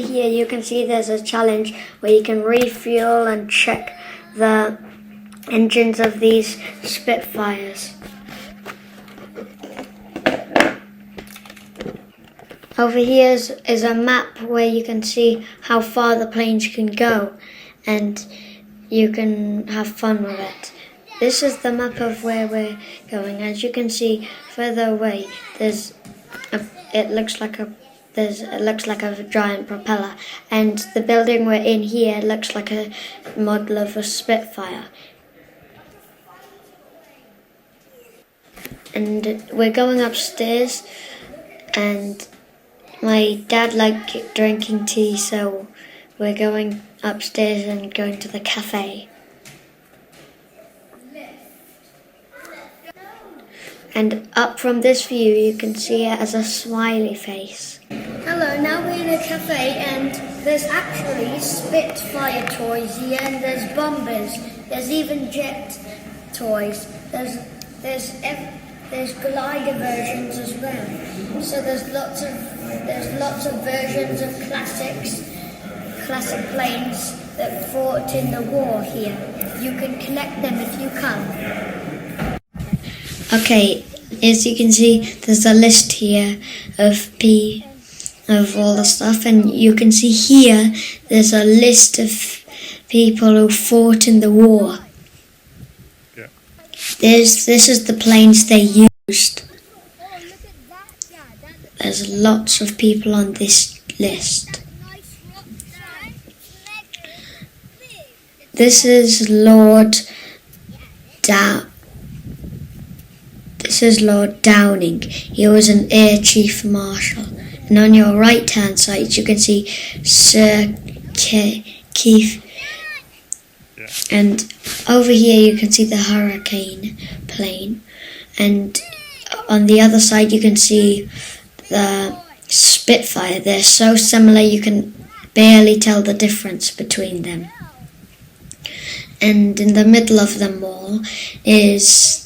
here you can see there's a challenge where you can refuel and check the engines of these Spitfires. Over here is a map where you can see how far the planes can go and you can have fun with it. This is the map of where we're going. As you can see further away, it looks like a giant propeller, and the building we're in here looks like a model of a Spitfire. And we're going upstairs, and my dad liked drinking tea, so we're going upstairs and going to the cafe. And up from this view you can see it as a smiley face. Hello, now we're in a cafe and there's actually Spitfire toys here, and there's bombers. There's even jet toys. There's glider versions as well. So there's lots of versions of classic planes that fought in the war here. You can collect them if you come. Okay, as you can see, there's a list here of all the stuff, and you can see here there's a list of people who fought in the war. Yeah. This is the planes they used. There's lots of people on this list. This is Lord Downing. He was an Air Chief Marshal. And on your right hand side you can see Sir Keith. Yeah. And over here you can see the Hurricane plane. And on the other side you can see the Spitfire. They're so similar you can barely tell the difference between them. And in the middle of them all is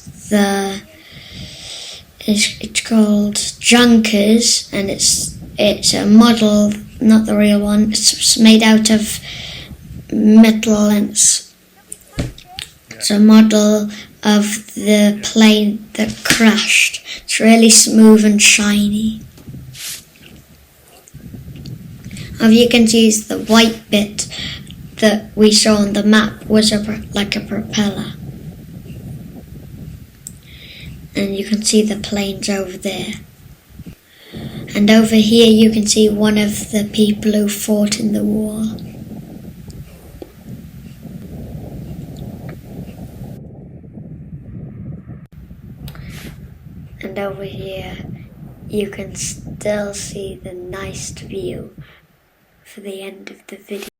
it's called Junkers, and it's a model, not the real one. It's made out of metal, and it's a model of the plane that crashed. It's really smooth and shiny. As you can see, the white bit that we saw on the map was like a propeller. And you can see the planes over there. And over here you can see one of the people who fought in the war. And over here you can still see the nice view for the end of the video.